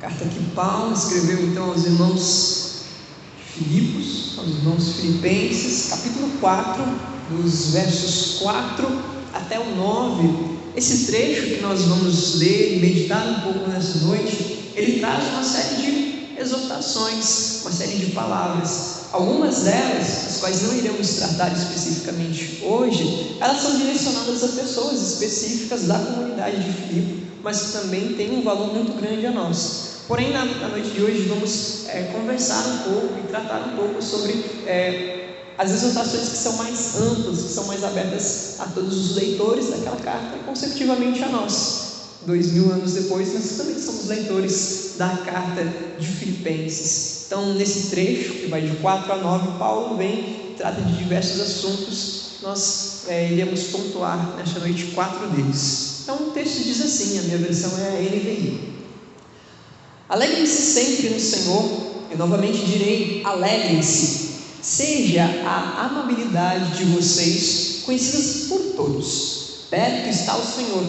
Carta que Paulo escreveu então aos irmãos de Filipos, aos irmãos filipenses, capítulo 4, dos versos 4 até o 9. Esse trecho que nós vamos ler e meditar um pouco nessa noite, ele traz uma série de exortações, uma série de palavras. Algumas delas, as quais não iremos tratar especificamente hoje, elas são direcionadas a pessoas específicas da comunidade de Filipe, mas que também têm um valor muito grande a nós. Porém, na noite de hoje vamos conversar um pouco e tratar um pouco sobre as exortações que são mais amplas, que são mais abertas a todos os leitores daquela carta e consecutivamente a nós. 2000 anos depois, nós também somos leitores da carta de Filipenses. Então, nesse trecho, que vai de 4 a 9, Paulo vem e trata de diversos assuntos. Nós iremos pontuar nesta noite 4 deles. Então, o texto diz assim, a minha versão é a NVI. Alegrem-se sempre no Senhor, eu novamente direi, alegrem-se. Seja a amabilidade de vocês conhecidas por todos. Perto está o Senhor.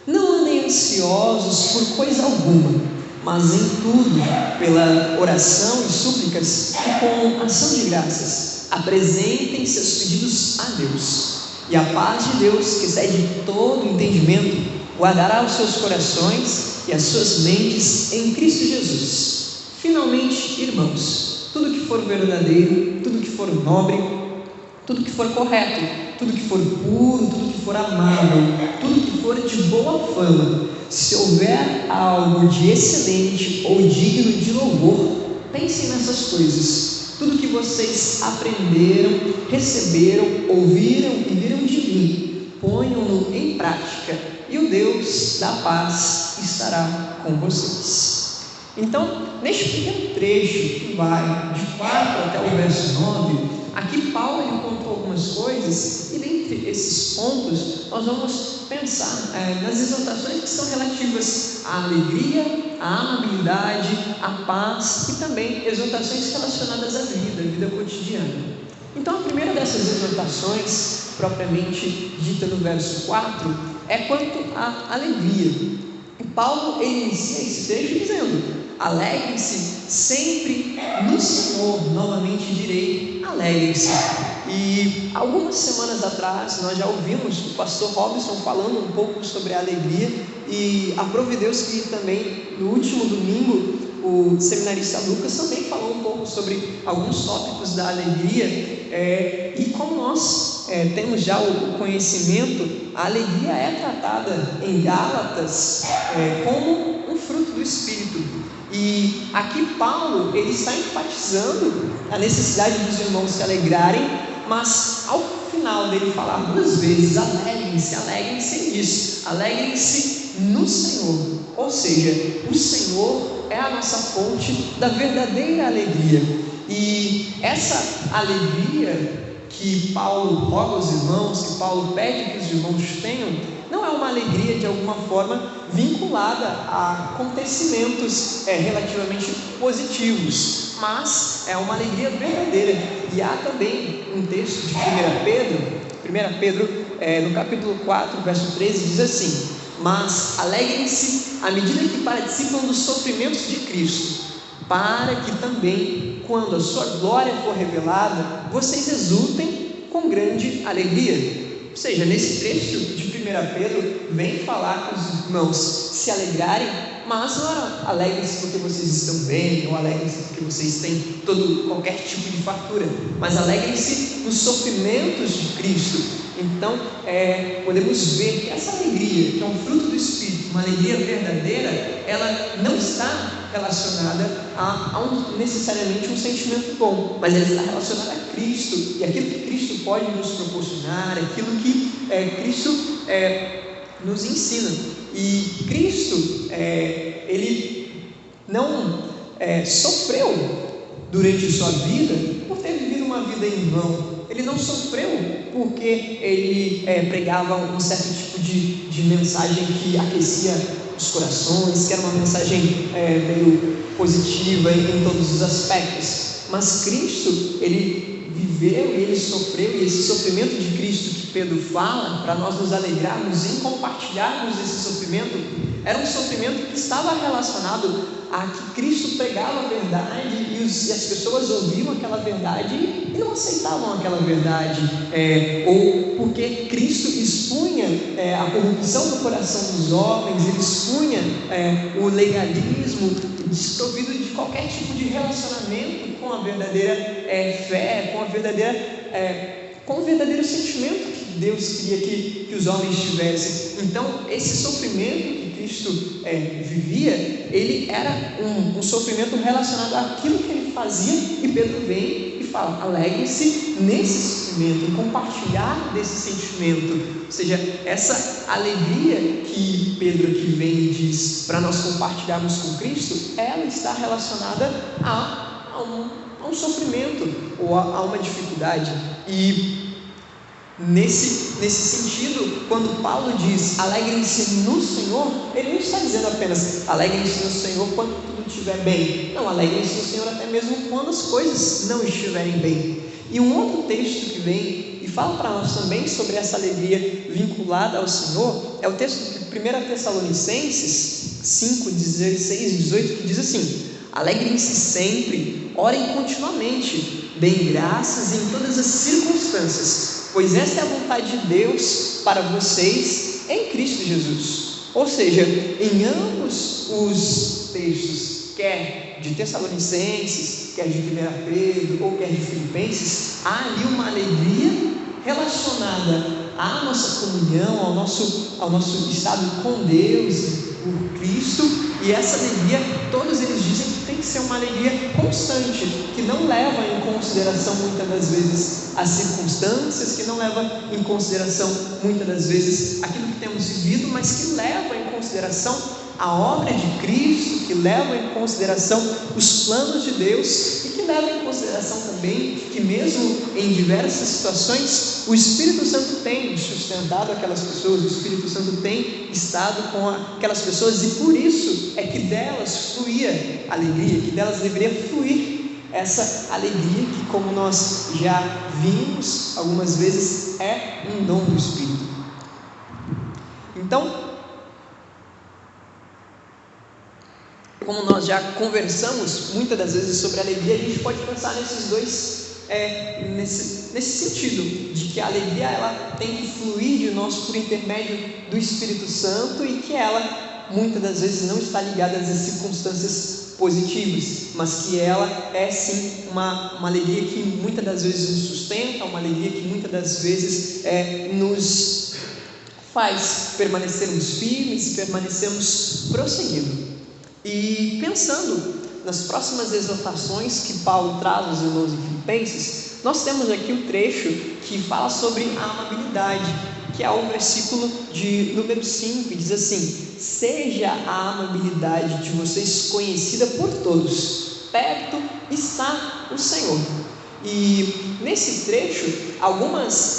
Não andem ansiosos por coisa alguma, mas em tudo, pela oração e súplicas e com ação de graças, apresentem seus pedidos a Deus. E a paz de Deus, que excede todo entendimento, guardará os seus corações e as suas mentes em Cristo Jesus. Finalmente, irmãos, tudo que for verdadeiro, tudo que for nobre, tudo que for correto, tudo que for puro, tudo que for amável, tudo que for de boa fama, se houver algo de excelente ou digno de louvor, pensem nessas coisas. Tudo que vocês aprenderam, receberam, ouviram e viram de mim, ponham-no em prática, e o Deus da paz estará com vocês. Então, neste pequeno trecho que vai de 4 até o verso 9, aqui Paulo encontrou algumas coisas, e dentre esses pontos nós vamos pensar nas exortações que são relativas à alegria, à amabilidade, à paz e também exortações relacionadas à vida cotidiana. Então, a primeira dessas exortações, propriamente dita no verso 4, é quanto à alegria. E Paulo inicia esse trecho dizendo: alegrem-se sempre no Senhor, novamente direi, alegrem-se. E algumas semanas atrás nós já ouvimos o pastor Robson falando um pouco sobre a alegria, e aprove Deus que também no último domingo o seminarista Lucas também falou um pouco sobre alguns tópicos da alegria, e como nós temos já o conhecimento, a alegria é tratada em Gálatas como um fruto do Espírito. E aqui Paulo ele está enfatizando a necessidade dos irmãos se alegrarem, mas ao final dele falar 2 vezes alegrem-se, alegrem-se, ele diz: alegrem-se no Senhor. Ou seja, o Senhor é a nossa fonte da verdadeira alegria. E essa alegria que Paulo roga aos irmãos, que Paulo pede que os irmãos tenham, não é uma alegria de alguma forma vinculada a acontecimentos relativamente positivos, mas é uma alegria verdadeira. E há também um texto de 1 Pedro, no capítulo 4, verso 13, diz assim: mas alegrem-se à medida que participam dos sofrimentos de Cristo, para que também, quando a sua glória for revelada, vocês exultem com grande alegria. Ou seja, nesse trecho de 1 Pedro, vem falar com os irmãos se alegrarem, mas não era alegrem-se porque vocês estão bem, ou alegrem-se porque vocês têm qualquer tipo de fartura, mas alegrem-se nos sofrimentos de Cristo. Então, podemos ver que essa alegria, que é um fruto do Espírito, uma alegria verdadeira, ela não está relacionada a necessariamente um sentimento bom, mas ela está relacionada a Cristo, e aquilo que Cristo pode nos proporcionar, aquilo que Cristo nos ensina. E Cristo, ele não sofreu durante sua vida por ter vivido uma vida em vão. Ele não sofreu porque ele pregava um certo tipo de mensagem que aquecia os corações, que era uma mensagem meio positiva em todos os aspectos. Mas Cristo, ele viveu e ele sofreu, e esse sofrimento de Cristo que Pedro fala, para nós nos alegrarmos em compartilharmos esse sofrimento, era um sofrimento que estava relacionado a que Cristo pregava a verdade e as pessoas ouviam aquela verdade e não aceitavam aquela verdade, ou porque Cristo expunha a corrupção do coração dos homens, ele expunha o legalismo, desprovido de qualquer tipo de relacionamento com a verdadeira fé, com o verdadeiro sentimento que Deus queria que os homens tivessem. Então, esse sofrimento que Cristo vivia, ele era um sofrimento relacionado àquilo que ele fazia, e Pedro vem e fala: alegre-se nesse sofrimento, em compartilhar desse sentimento. Ou seja, essa alegria que Pedro aqui vem e diz para nós compartilharmos com Cristo, ela está relacionada a um sofrimento ou a uma dificuldade. E nesse sentido, quando Paulo diz alegrem-se no Senhor, ele não está dizendo apenas alegrem-se no Senhor quando tudo estiver bem. Não, alegrem-se no Senhor até mesmo quando as coisas não estiverem bem. E um outro texto que vem e fala para nós também sobre essa alegria vinculada ao Senhor é o texto de 1 Tessalonicenses 5, 16 e 18, que diz assim: alegrem-se sempre, orem continuamente, deem graças em todas as circunstâncias, pois esta é a vontade de Deus para vocês em Cristo Jesus. Ou seja, em ambos os textos, quer de Tessalonicenses, quer de 1 Pedro ou quer de Filipenses, há ali uma alegria relacionada à nossa comunhão, ao nosso estado com Deus, por Cristo. E essa alegria, todos eles dizem que tem que ser uma alegria constante, que não leva em consideração muitas das vezes as circunstâncias, que não leva em consideração muitas das vezes aquilo que temos vivido, mas que leva em consideração a obra de Cristo, que leva em consideração os planos de Deus, e que leva em consideração também que mesmo em diversas situações o Espírito Santo tem sustentado aquelas pessoas, o Espírito Santo tem estado com aquelas pessoas, e por isso é que delas fluía alegria, que delas deveria fluir essa alegria que, como nós já vimos algumas vezes, é um dom do Espírito. Então, como nós já conversamos muitas das vezes sobre alegria, a gente pode pensar nesses dois, nesse sentido, de que a alegria ela tem que fluir de nós por intermédio do Espírito Santo, e que ela muitas das vezes não está ligada às circunstâncias positivas, mas que ela é sim uma alegria que muitas das vezes nos sustenta, uma alegria que muitas das vezes nos faz permanecermos firmes, permanecermos prosseguindo. E pensando nas próximas exortações que Paulo traz aos irmãos em Filipenses, nós temos aqui o trecho que fala sobre a amabilidade, que é o versículo de número 5, e diz assim: seja a amabilidade de vocês conhecida por todos, perto está o Senhor. E nesse trecho, algumas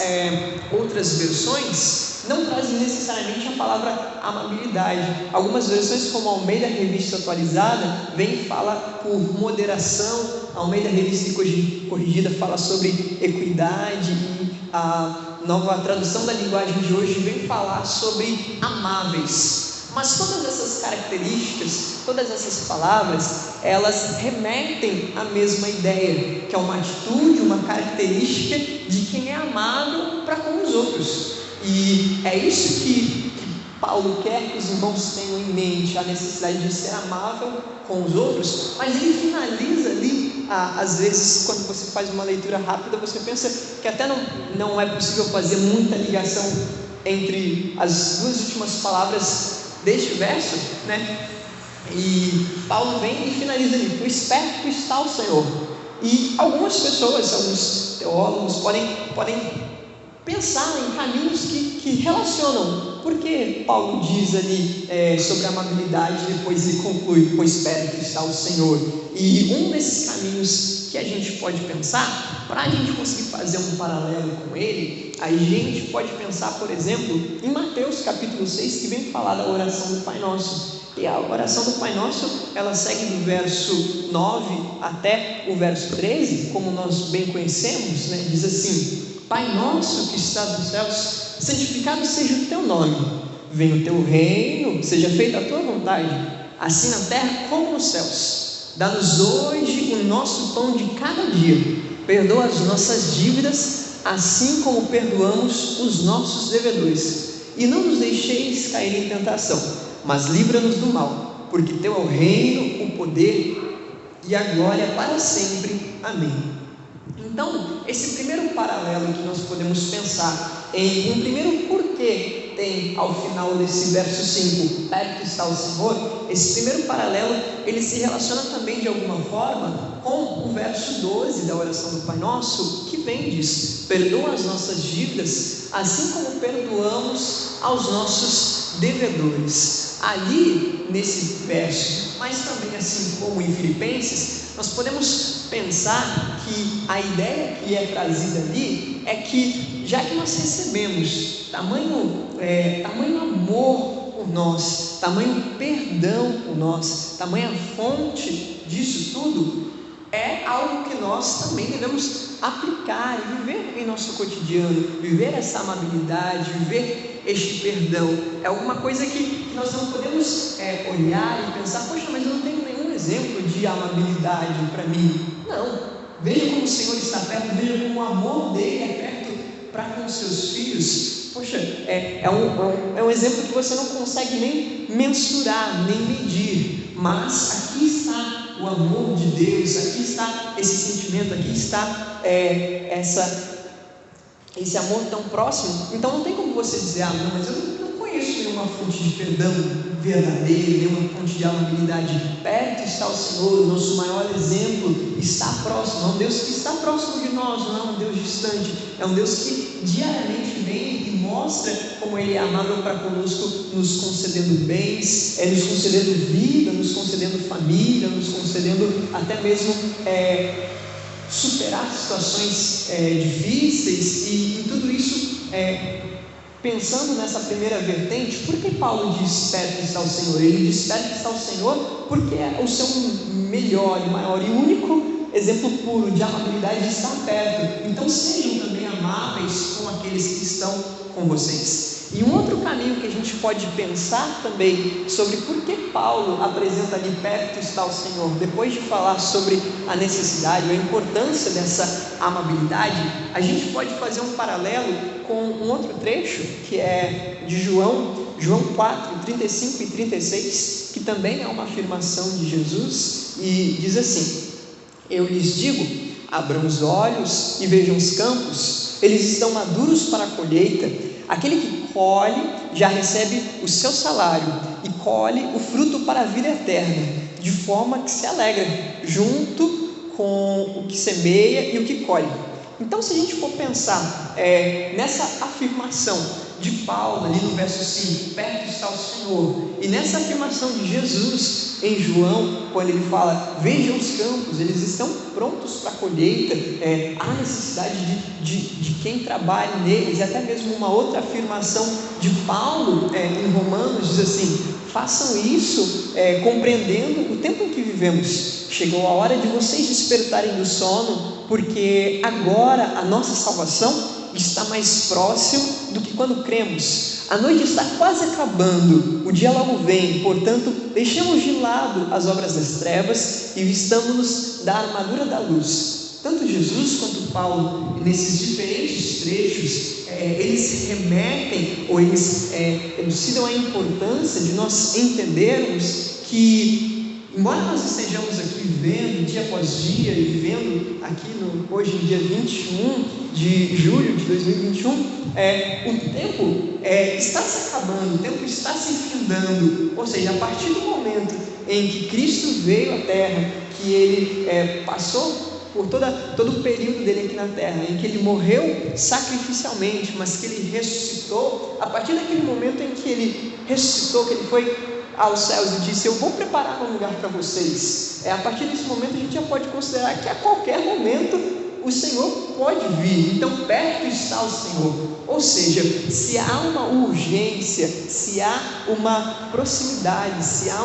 outras versões não trazem necessariamente a palavra amabilidade. Algumas versões, como a Almeida Revista Atualizada, vem e fala por moderação. A Almeida Revista Corrigida fala sobre equidade, e a Nova Tradução da Linguagem de Hoje vem falar sobre amáveis. Mas todas essas características, todas essas palavras, elas remetem à mesma ideia, que é uma atitude, uma característica de quem é amável para com os outros. E é isso que Paulo quer que os irmãos tenham em mente, a necessidade de ser amável com os outros. Mas ele finaliza ali, às vezes quando você faz uma leitura rápida, você pensa que até não é possível fazer muita ligação entre as duas últimas palavras deste verso, né? E Paulo vem e finaliza ali: pois perto está o Senhor. E algumas pessoas, alguns teólogos podem pensar em caminhos que relacionam. Porque Paulo diz ali sobre a amabilidade, e depois ele conclui: pois perto está o Senhor. E um desses caminhos que a gente pode pensar, para a gente conseguir fazer um paralelo com ele, a gente pode pensar, por exemplo, em Mateus capítulo 6, que vem falar da oração do Pai Nosso. E a oração do Pai Nosso, ela segue do verso 9 até o verso 13, como nós bem conhecemos, né? Diz assim: Pai nosso que estás nos céus, santificado seja o teu nome, venha o teu reino, seja feita a tua vontade, assim na terra como nos céus. Dá-nos hoje o nosso pão de cada dia. Perdoa as nossas dívidas, assim como perdoamos os nossos devedores. E não nos deixeis cair em tentação, mas livra-nos do mal, porque teu é o reino, o poder e a glória para sempre. Amém. Então, esse primeiro paralelo que nós podemos pensar em um primeiro porquê tem ao final desse verso 5, perto está o Senhor. Esse primeiro paralelo, ele se relaciona também de alguma forma com o verso 12 da oração do Pai Nosso, que vem e diz: perdoa as nossas dívidas, assim como perdoamos aos nossos devedores. Ali, nesse verso, mas também assim como em Filipenses, nós podemos pensar que a ideia que é trazida ali é que, já que nós recebemos tamanho amor por nós, tamanho perdão por nós, tamanha fonte disso tudo, é algo que nós também devemos aplicar e viver em nosso cotidiano, viver essa amabilidade, viver este perdão. É alguma coisa que nós não podemos olhar e pensar: poxa, mas eu não tenho nenhum exemplo de amabilidade para mim. Não, veja como o Senhor está perto, veja como o amor dele é perto para com os seus filhos. Poxa, é um exemplo que você não consegue nem mensurar, nem medir, mas aqui está o amor de Deus, aqui está esse sentimento, aqui está esse amor tão próximo. Então não tem como você dizer: não, mas eu não conheço nenhuma fonte de perdão verdadeira, nenhuma fonte de amabilidade. Perto está o Senhor, o nosso maior exemplo está próximo. É um Deus que está próximo de nós, não é um Deus distante, é um Deus que diariamente vem e mostra como Ele é amável para conosco, nos concedendo bens, nos concedendo vida, nos concedendo família, nos concedendo até mesmo superar situações difíceis. E em tudo isso, pensando nessa primeira vertente, por que Paulo diz perto está o Senhor? Ele diz perto está o Senhor porque é o seu melhor e maior e único exemplo puro de amabilidade está perto. Então sejam também amáveis com aqueles que estão com vocês. E um outro caminho que a gente pode pensar também sobre por que Paulo apresenta ali perto está o Senhor, depois de falar sobre a necessidade, a importância dessa amabilidade, a gente pode fazer um paralelo com um outro trecho que é de João 4, 35 e 36, que também é uma afirmação de Jesus, e diz assim: eu lhes digo, abram os olhos e vejam os campos, eles estão maduros para a colheita. Aquele que colhe já recebe o seu salário e colhe o fruto para a vida eterna, de forma que se alegra junto com o que semeia e o que colhe. Então, se a gente for pensar nessa afirmação de Paulo ali no verso 5, perto está o Senhor, e nessa afirmação de Jesus em João, quando ele fala, vejam os campos, eles estão prontos para a colheita, há necessidade de quem trabalhe neles, e até mesmo uma outra afirmação de Paulo em Romanos, diz assim: façam isso compreendendo o tempo em que vivemos. Chegou a hora de vocês despertarem do sono, porque agora a nossa salvação está mais próximo do que quando cremos. A noite está quase acabando, o dia logo vem. Portanto, deixemos de lado as obras das trevas e vistamos-nos da armadura da luz. Tanto Jesus quanto Paulo, nesses diferentes trechos, eles remetem ou eles elucidam a importância de nós entendermos que, embora nós estejamos aqui vivendo dia após dia e vivendo aqui hoje em dia 21 de julho de 2021, o tempo está se acabando, o tempo está se findando. Ou seja, a partir do momento em que Cristo veio à Terra, que Ele passou por todo o período dele aqui na terra, em que ele morreu sacrificialmente, mas que ele ressuscitou, a partir daquele momento em que ele ressuscitou, que ele foi aos céus e disse: eu vou preparar um lugar para vocês, a partir desse momento a gente já pode considerar que a qualquer momento o Senhor pode vir. Então perto está o Senhor. Ou seja, se há uma urgência, se há uma proximidade, se há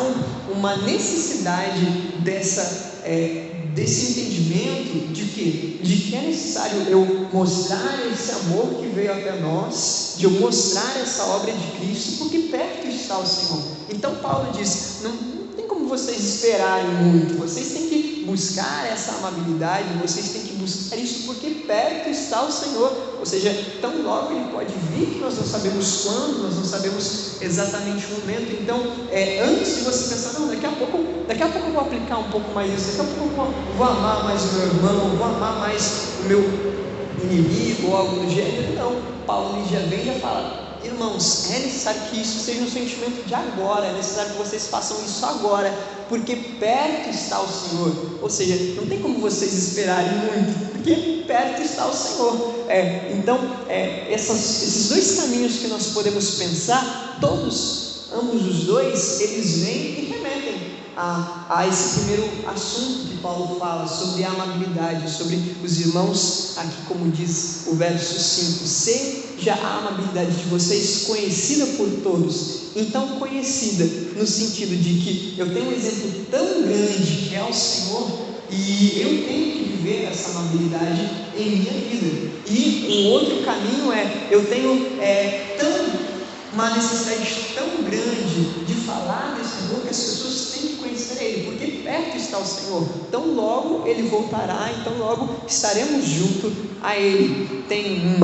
uma necessidade desse entendimento de que é necessário eu mostrar esse amor que veio até nós, de eu mostrar essa obra de Cristo, porque perto está o Senhor. Então Paulo diz: não tem vocês esperarem muito, vocês têm que buscar essa amabilidade, vocês têm que buscar isso, porque perto está o Senhor. Ou seja, tão logo Ele pode vir, que nós não sabemos quando, nós não sabemos exatamente o momento. Então, antes de você pensar, não, daqui a pouco eu vou aplicar um pouco mais isso, daqui a pouco eu vou amar mais o meu irmão, vou amar mais o meu inimigo ou algo do gênero. Não, Paulo já vem e já fala: irmãos, é necessário que isso seja um sentimento de agora, é necessário que vocês façam isso agora, porque perto está o Senhor. Ou seja, não tem como vocês esperarem muito, porque perto está o Senhor. Então, esses dois caminhos que nós podemos pensar, ambos os dois, eles vêm e remetem a esse primeiro assunto que Paulo fala, sobre a amabilidade, sobre os irmãos, aqui como diz o verso 5, seja a amabilidade de vocês conhecida por todos. Então, conhecida no sentido de que eu tenho um exemplo tão grande que é o Senhor, e eu tenho que viver essa amabilidade em minha vida. E um outro caminho eu tenho uma necessidade tão grande de falar desse amor, que as pessoas têm que conhecer Ele, porque perto está o Senhor. Então logo Ele voltará, então logo estaremos junto a Ele. Tem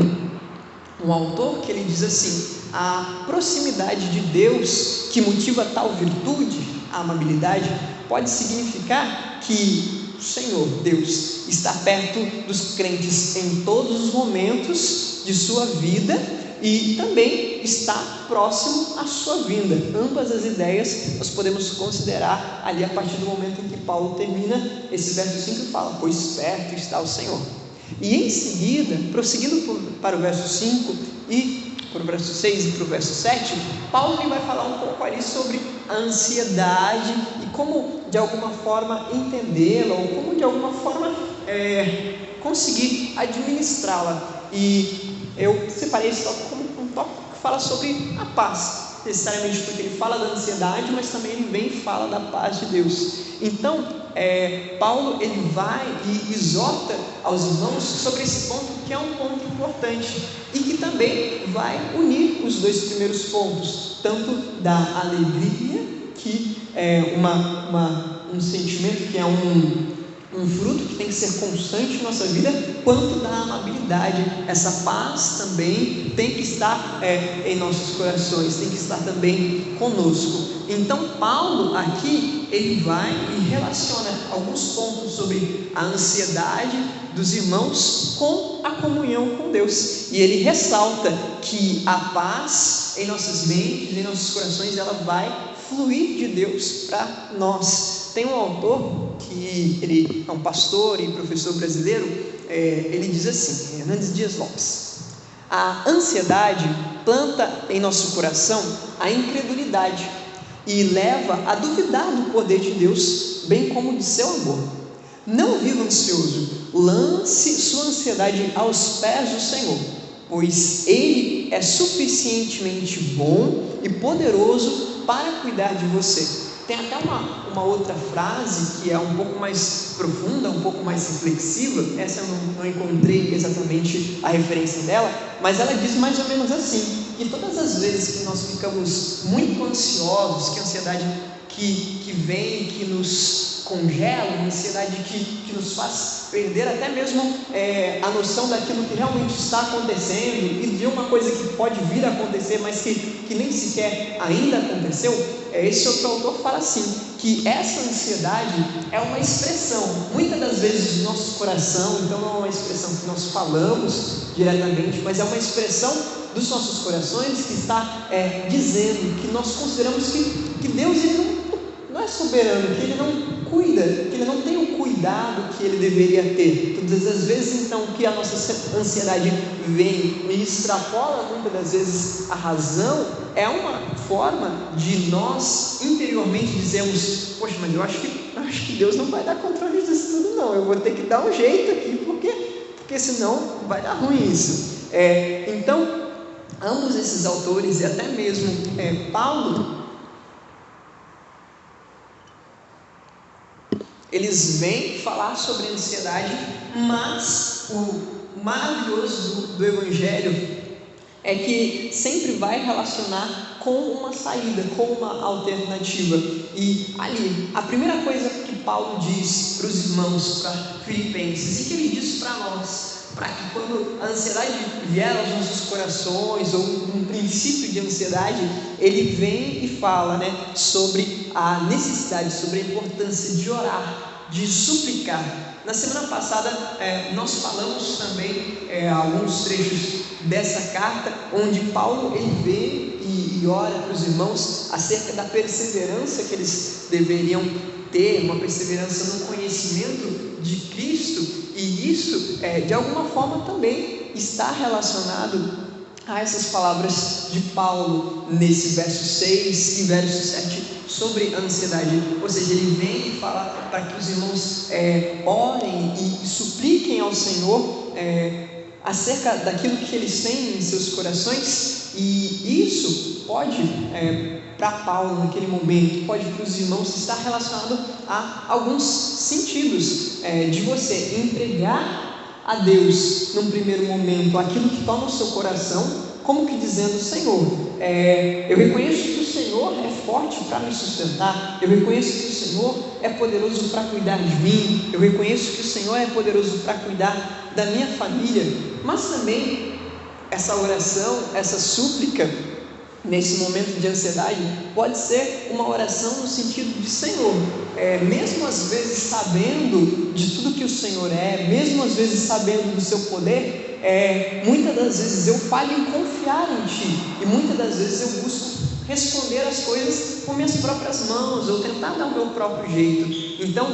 um autor que ele diz assim: a proximidade de Deus que motiva tal virtude, a amabilidade, pode significar que o Senhor, Deus, está perto dos crentes em todos os momentos de sua vida, e também está próximo à sua vinda. Ambas as ideias nós podemos considerar ali a partir do momento em que Paulo termina esse verso 5 e fala: pois perto está o Senhor. E em seguida, prosseguindo para o verso 5 e para o verso 6 e para o verso 7, Paulo vai falar um pouco ali sobre a ansiedade e como de alguma forma entendê-la, ou como de alguma forma conseguir administrá-la. E eu separei esse tópico como um tópico que fala sobre a paz, necessariamente porque ele fala da ansiedade, mas também ele vem e fala da paz de Deus. Então, Paulo ele vai e exorta aos irmãos sobre esse ponto, que é um ponto importante e que também vai unir os dois primeiros pontos, tanto da alegria, que é um sentimento, que é um fruto que tem que ser constante em nossa vida, quanto da amabilidade. Essa paz também tem que estar em nossos corações, tem que estar também conosco. Então Paulo aqui, ele vai e relaciona alguns pontos sobre a ansiedade dos irmãos com a comunhão com Deus, e ele ressalta que a paz em nossas mentes, em nossos corações, ela vai fluir de Deus para nós. Tem um autor que ele é um pastor e professor brasileiro, ele diz assim, Hernandes Dias Lopes: a ansiedade planta em nosso coração a incredulidade e leva a duvidar do poder de Deus, bem como de seu amor. Não viva ansioso, lance sua ansiedade aos pés do Senhor, pois Ele é suficientemente bom e poderoso para cuidar de você. Tem até uma outra frase que é um pouco mais profunda, um pouco mais reflexiva. Essa eu não encontrei exatamente a referência dela, mas ela diz mais ou menos assim: que todas as vezes que nós ficamos muito ansiosos, que a ansiedade que vem, que nos congela, uma ansiedade que nos faz perder até mesmo a noção daquilo que realmente está acontecendo e de uma coisa que pode vir a acontecer, mas que nem sequer ainda aconteceu. Esse outro autor fala assim, que essa ansiedade é uma expressão, muitas das vezes, do nosso coração. Então não é uma expressão que nós falamos diretamente, mas é uma expressão dos nossos corações, que está dizendo que nós consideramos que Deus ele não é soberano, que Ele não cuida, que Ele não tem o cuidado que Ele deveria ter. Todas as vezes, então, que a nossa ansiedade vem e extrapola muitas das vezes a razão, é uma forma de nós interiormente dizermos: poxa, mas eu acho que Deus não vai dar controle disso tudo não, eu vou ter que dar um jeito aqui, porque senão vai dar ruim isso. Então, ambos esses autores, e até mesmo Paulo, eles vêm falar sobre a ansiedade, mas o maravilhoso do Evangelho é que sempre vai relacionar com uma saída, com uma alternativa. E ali, a primeira coisa que Paulo diz para os irmãos, para Filipenses, e que ele diz para nós, para que quando a ansiedade vier aos nossos corações, ou um princípio de ansiedade, ele vem e fala, sobre a necessidade, sobre a importância de orar, de suplicar. Na semana passada nós falamos também alguns trechos dessa carta, onde Paulo ele vem e ora para os irmãos acerca da perseverança que eles deveriam ter, uma perseverança no conhecimento de Cristo. E isso, de alguma forma, também está relacionado a essas palavras de Paulo, nesse verso 6 e verso 7, sobre a ansiedade. Ou seja, ele vem e fala para que os irmãos orem e supliquem ao Senhor acerca daquilo que eles têm em seus corações. E isso pode, para Paulo naquele momento, pode para os irmãos estar relacionado a alguns sentidos, de você entregar a Deus num primeiro momento aquilo que toma o seu coração, como que dizendo: Senhor, eu reconheço que o Senhor é forte para me sustentar, eu reconheço que o Senhor é poderoso para cuidar de mim, eu reconheço que o Senhor é poderoso para cuidar da minha família. Mas também essa oração, essa súplica, nesse momento de ansiedade, pode ser uma oração no sentido de: Senhor, mesmo às vezes sabendo de tudo que o Senhor é, mesmo às vezes sabendo do seu poder, muitas das vezes eu falho em confiar em Ti, e muitas das vezes eu busco responder as coisas com minhas próprias mãos, ou tentar dar o meu próprio jeito. Então,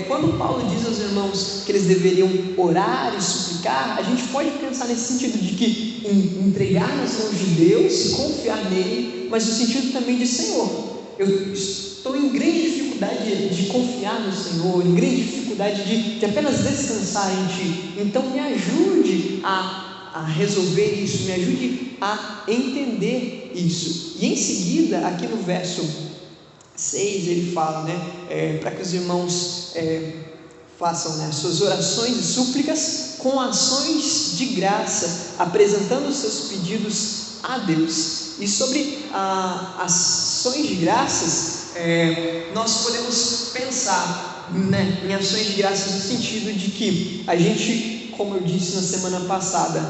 quando Paulo diz aos irmãos que eles deveriam orar e suplicar, a gente pode pensar nesse sentido de que entregar nas mãos de Deus e confiar nele, mas no sentido também de: Senhor, eu estou em grande dificuldade de confiar no Senhor, em grande dificuldade de apenas descansar em Ti, então me ajude a resolver isso, me ajude a entender isso. E em seguida, aqui no verso 6, ele fala, para que os irmãos façam suas orações e súplicas com ações de graça, apresentando os seus pedidos a Deus. E sobre ações de graças, nós podemos pensar em ações de graças no sentido de que a gente, como eu disse na semana passada,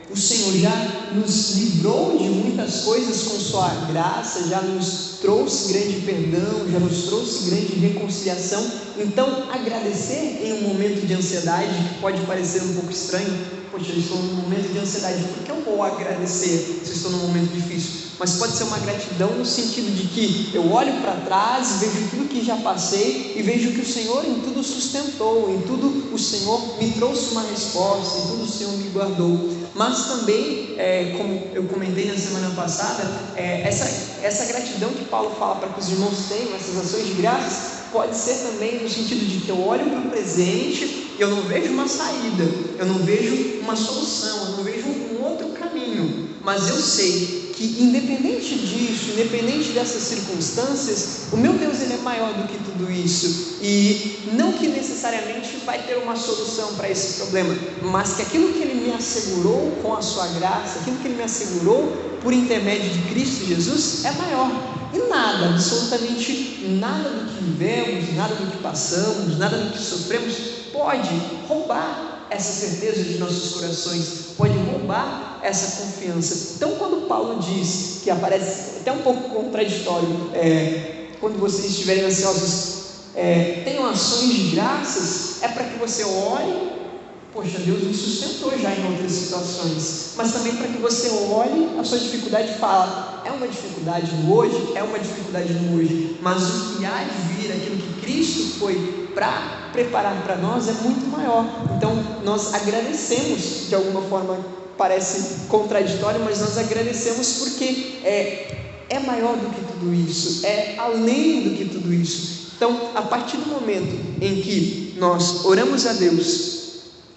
o Senhor já nos livrou de muitas coisas com sua graça, já nos trouxe grande perdão, já nos trouxe grande reconciliação. Então, agradecer em um momento de ansiedade, que pode parecer um pouco estranho: poxa, eu estou num momento de ansiedade, por que eu vou agradecer se eu estou num momento difícil? Mas pode ser uma gratidão no sentido de que eu olho para trás e vejo tudo que já passei, e vejo que o Senhor em tudo sustentou, em tudo o Senhor me trouxe uma resposta, em tudo o Senhor me guardou. Mas também, como eu comentei na semana passada, essa gratidão que Paulo fala para que os irmãos tenham, essas ações de graças, pode ser também no sentido de que eu olho para o presente e eu não vejo uma saída, eu não vejo uma solução, eu não vejo um outro caminho, mas eu sei que independente disso, independente dessas circunstâncias, o meu Deus ele é maior do que tudo isso, e não que necessariamente vai ter uma solução para esse problema, mas que aquilo que Ele me assegurou com a sua graça, aquilo que Ele me assegurou por intermédio de Cristo Jesus é maior, e nada, absolutamente nada do que vivemos, nada do que passamos, nada do que sofremos pode roubar essa certeza de nossos corações, pode roubar essa confiança. Então, quando Paulo diz, que aparece até um pouco contraditório, quando vocês estiverem ansiosos, tenham ações de graças, é para que você ore: poxa, Deus me sustentou já em outras situações, mas também para que você olhe a sua dificuldade e fala: é uma dificuldade no hoje, é uma dificuldade no hoje, mas o que há de vir, aquilo que Cristo foi para preparar para nós, é muito maior. Então nós agradecemos, de alguma forma parece contraditório, mas nós agradecemos porque é maior do que tudo isso, é além do que tudo isso. Então, a partir do momento em que nós oramos a Deus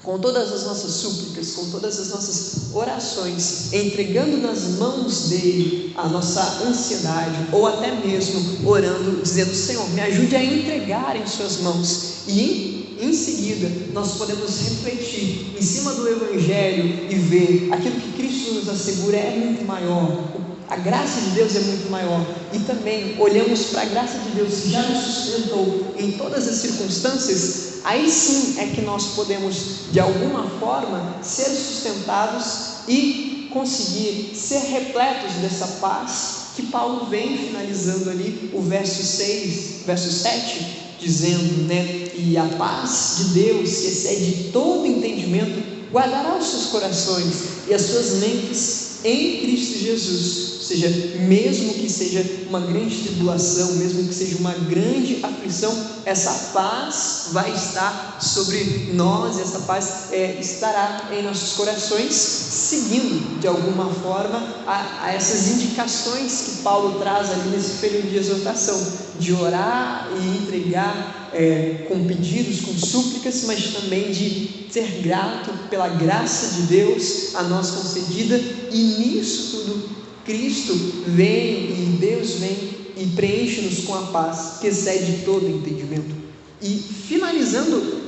com todas as nossas súplicas, com todas as nossas orações, entregando nas mãos dele a nossa ansiedade, ou até mesmo orando, dizendo: Senhor, me ajude a entregar em suas mãos, e em seguida nós podemos refletir em cima do Evangelho e ver aquilo que Cristo nos assegura é muito maior, A graça de Deus é muito maior. E também olhamos para a graça de Deus que já nos sustentou em todas as circunstâncias. Aí sim é que nós podemos, de alguma forma, ser sustentados e conseguir ser repletos dessa paz que Paulo vem finalizando ali o verso 6, verso 7, dizendo, e a paz de Deus, que excede todo entendimento, guardará os seus corações e as suas mentes em Cristo Jesus. Ou seja, mesmo que seja uma grande tribulação, mesmo que seja uma grande aflição, essa paz vai estar sobre nós, essa paz estará em nossos corações, seguindo de alguma forma a essas indicações que Paulo traz ali nesse período de exortação, de orar e entregar com pedidos, com súplicas, mas também de ser grato pela graça de Deus a nós concedida. E nisso tudo Cristo vem e Deus vem e preenche-nos com a paz que excede todo entendimento. E finalizando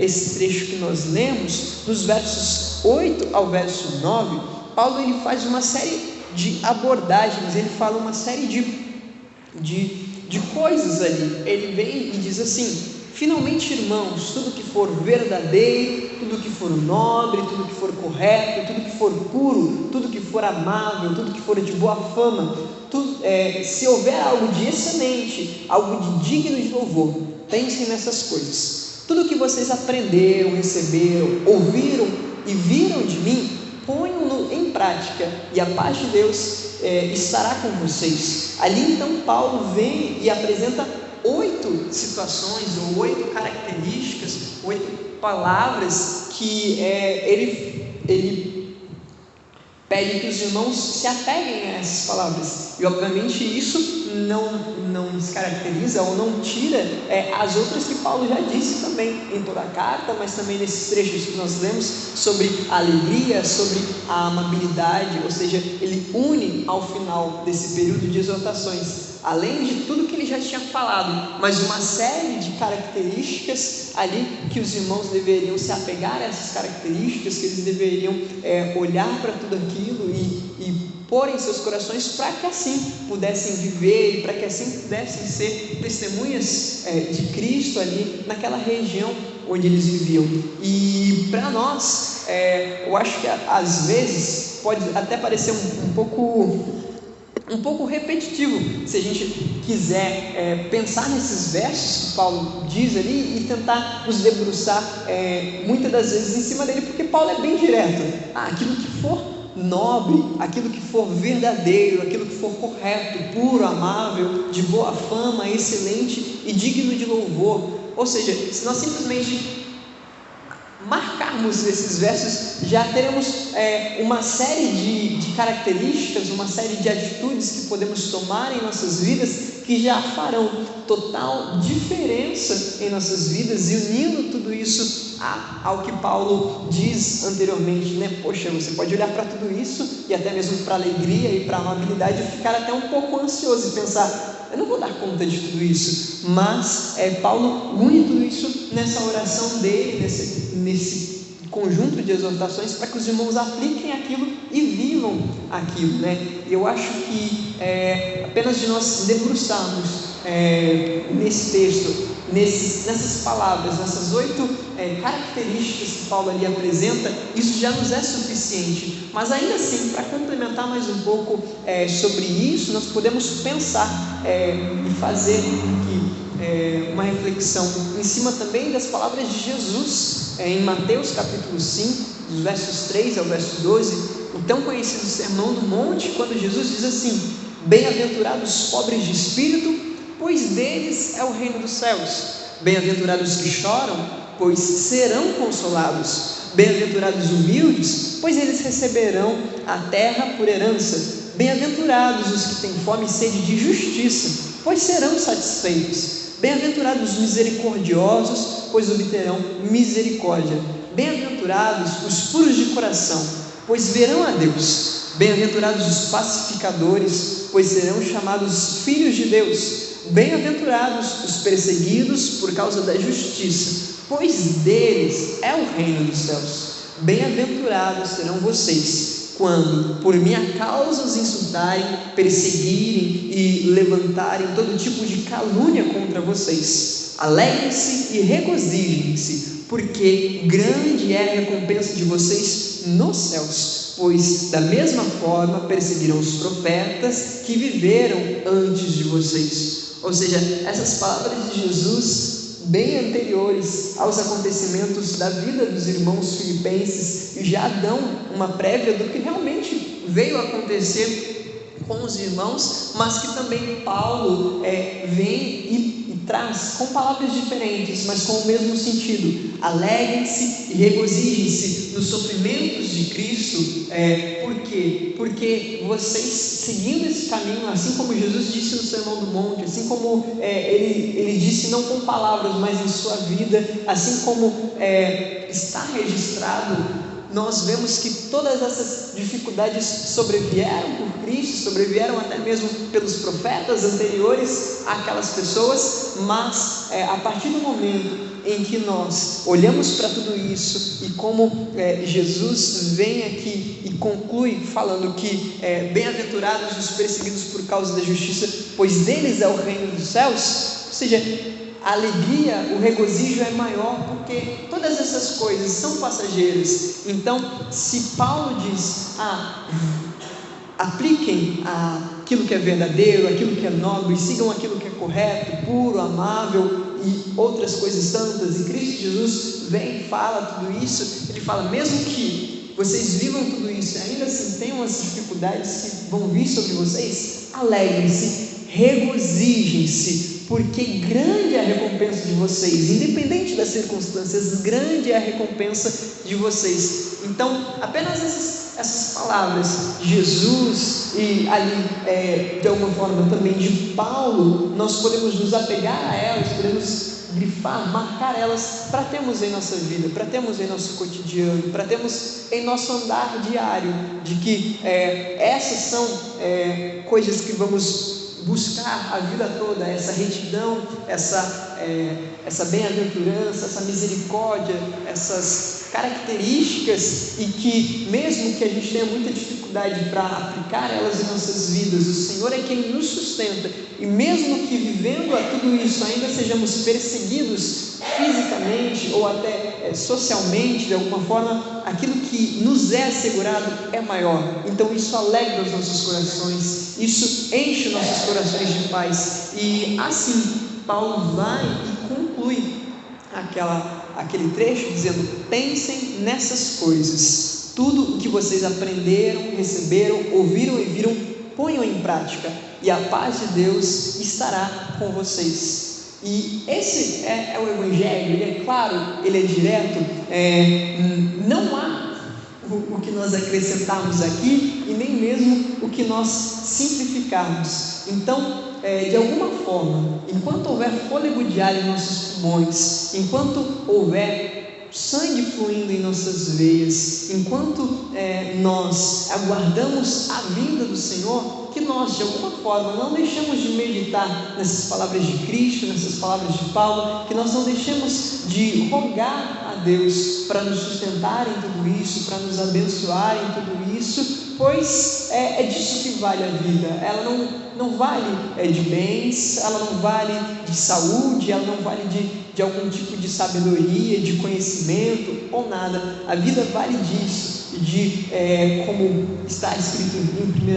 esse trecho que nós lemos, dos versos 8 ao verso 9, Paulo ele faz uma série de abordagens, ele fala uma série de coisas ali. Ele vem e diz assim: finalmente, irmãos, tudo que for verdadeiro, tudo que for nobre, tudo que for correto, tudo que for puro, tudo que for amável, tudo que for de boa fama, se houver algo de excelente, algo de digno de louvor, pensem nessas coisas. Tudo que vocês aprenderam, receberam, ouviram e viram de mim, ponham-no em prática, e a paz de Deus estará com vocês. Ali então Paulo vem e apresenta 8 situações, ou 8 características, 8 palavras que ele pede que os irmãos se apeguem a essas palavras. E obviamente isso não descaracteriza ou não tira as outras que Paulo já disse também em toda a carta, mas também nesses trechos que nós lemos sobre a alegria, sobre a amabilidade. Ou seja, ele une ao final desse período de exortações, além de tudo que ele já tinha falado, mas uma série de características ali que os irmãos deveriam se apegar a essas características, que eles deveriam olhar para tudo aquilo e pôr em seus corações, para que assim pudessem viver e para que assim pudessem ser testemunhas de Cristo ali naquela região onde eles viviam. E para nós, eu acho que às vezes pode até parecer um pouco repetitivo, se a gente quiser pensar nesses versos que Paulo diz ali e tentar nos debruçar muitas das vezes em cima dele, porque Paulo é bem direto. Aquilo que for nobre, aquilo que for verdadeiro, aquilo que for correto, puro, amável, de boa fama, excelente e digno de louvor. Ou seja, se nós simplesmente marcarmos esses versos, já teremos uma série de características, uma série de atitudes que podemos tomar em nossas vidas, que já farão total diferença em nossas vidas, e unindo tudo isso ao que Paulo diz anteriormente, Poxa, você pode olhar para tudo isso, e até mesmo para a alegria e para a amabilidade, e ficar até um pouco ansioso e pensar: eu não vou dar conta de tudo isso. Mas Paulo une tudo isso nessa oração dele, nesse conjunto de exortações, para que os irmãos apliquem aquilo e vivam aquilo, E eu acho que apenas de nós debruçarmos nesse texto, nessas palavras, nessas 8 características que Paulo ali apresenta, isso já nos é suficiente. Mas ainda assim, para complementar mais um pouco sobre isso, nós podemos pensar e fazer uma reflexão em cima também das palavras de Jesus em Mateus capítulo 5, dos versos 3 ao verso 12, o tão conhecido Sermão do Monte, quando Jesus diz assim: bem-aventurados os pobres de espírito, pois deles é o reino dos céus. Bem-aventurados os que choram, pois serão consolados. Bem-aventurados os humildes, pois eles receberão a terra por herança. Bem-aventurados os que têm fome e sede de justiça, pois serão satisfeitos. Bem-aventurados os misericordiosos, pois obterão misericórdia. Bem-aventurados os puros de coração, pois verão a Deus. Bem-aventurados os pacificadores, pois serão chamados filhos de Deus. Bem-aventurados os perseguidos por causa da justiça, pois deles é o reino dos céus. Bem-aventurados serão vocês quando por minha causa os insultarem, perseguirem e levantarem todo tipo de calúnia contra vocês. Alegrem-se e regozijem-se, porque grande é a recompensa de vocês nos céus, pois da mesma forma perseguiram os profetas que viveram antes de vocês. Ou seja, essas palavras de Jesus, bem anteriores aos acontecimentos da vida dos irmãos filipenses, já dão uma prévia do que realmente veio acontecer com os irmãos, mas que também Paulo vem e traz com palavras diferentes, mas com o mesmo sentido. Alegrem-se e regozijem-se nos sofrimentos de Cristo. Por quê? Porque vocês, seguindo esse caminho, assim como Jesus disse no Sermão do Monte, assim como ele disse não com palavras, mas em sua vida, assim como está registrado, nós vemos que todas essas dificuldades sobrevieram por Cristo, sobrevieram até mesmo pelos profetas anteriores àquelas pessoas, mas a partir do momento em que nós olhamos para tudo isso e como Jesus vem aqui e conclui falando que bem-aventurados os perseguidos por causa da justiça, pois deles é o reino dos céus, ou seja, a alegria, o regozijo é maior, porque todas essas coisas são passageiras. Então, se Paulo diz, apliquem aquilo que é verdadeiro, aquilo que é nobre, sigam aquilo que é correto, puro, amável e outras coisas tantas, e Cristo Jesus vem e fala tudo isso, ele fala, mesmo que vocês vivam tudo isso, e ainda assim tenham as dificuldades que vão vir sobre vocês, alegrem-se, regozijem-se, porque grande é a recompensa de vocês, independente das circunstâncias, grande é a recompensa de vocês. Então, apenas essas palavras de Jesus e ali, de alguma forma também de Paulo, nós podemos nos apegar a elas, podemos grifar, marcar elas para termos em nossa vida, para termos em nosso cotidiano, para termos em nosso andar diário, de que essas são coisas que vamos buscar a vida toda, essa retidão, essa bem-aventurança, essa misericórdia, essas características, e que mesmo que a gente tenha muita dificuldade para aplicar elas em nossas vidas, o Senhor é quem nos sustenta, e mesmo que vivendo a tudo isso ainda sejamos perseguidos fisicamente ou até socialmente, de alguma forma, aquilo que nos é assegurado é maior. Então isso alegra os nossos corações, isso enche nossos corações de paz. E assim Paulo vai e conclui aquele trecho dizendo: pensem nessas coisas, tudo o que vocês aprenderam, receberam, ouviram e viram, ponham em prática, e a paz de Deus estará com vocês. E esse é o Evangelho, ele é claro, ele é direto, não há o que nós acrescentarmos aqui e nem mesmo o que nós simplificarmos. Então, de alguma forma, enquanto houver fôlego de ar em nossos pulmões, enquanto houver sangue fluindo em nossas veias, enquanto nós aguardamos a vinda do Senhor, que nós de alguma forma não deixemos de meditar nessas palavras de Cristo, nessas palavras de Paulo, que nós não deixemos de rogar a Deus para nos sustentar em tudo isso, para nos abençoar em tudo isso, pois é disso que vale a vida. Ela não vale de bens, ela não vale de saúde, ela não vale de algum tipo de sabedoria, de conhecimento ou nada. A vida vale disso, como está escrito em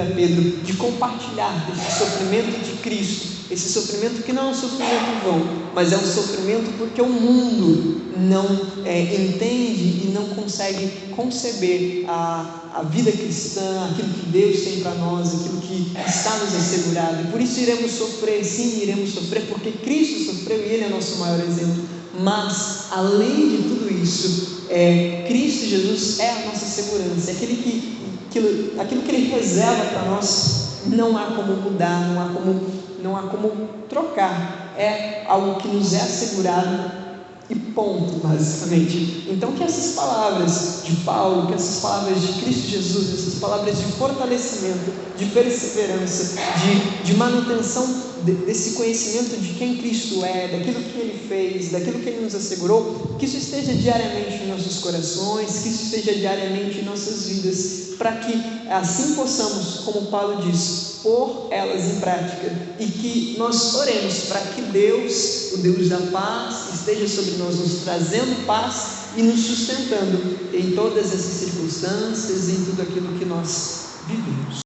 1 Pedro, de compartilhar desse sofrimento de Cristo, esse sofrimento que não é um sofrimento vão, mas é um sofrimento porque o mundo não entende e não consegue conceber a vida cristã, aquilo que Deus tem para nós, aquilo que está nos assegurado, e por isso iremos sofrer, sim, iremos sofrer, porque Cristo sofreu e Ele é nosso maior exemplo. Mas além de tudo isso, Cristo Jesus é a nossa segurança, aquilo que Ele reserva para nós, não há como mudar, não há como trocar, é algo que nos é assegurado, E ponto, basicamente. Então que essas palavras de Paulo, que essas palavras de Cristo Jesus, essas palavras de fortalecimento, de perseverança, de manutenção desse conhecimento de quem Cristo é, daquilo que Ele fez, daquilo que Ele nos assegurou, que isso esteja diariamente em nossos corações, que isso esteja diariamente em nossas vidas, para que assim possamos, como Paulo diz, pôr elas em prática, e que nós oremos para que Deus, o Deus da paz, esteja sobre nós, nos trazendo paz e nos sustentando em todas essas circunstâncias, em tudo aquilo que nós vivemos.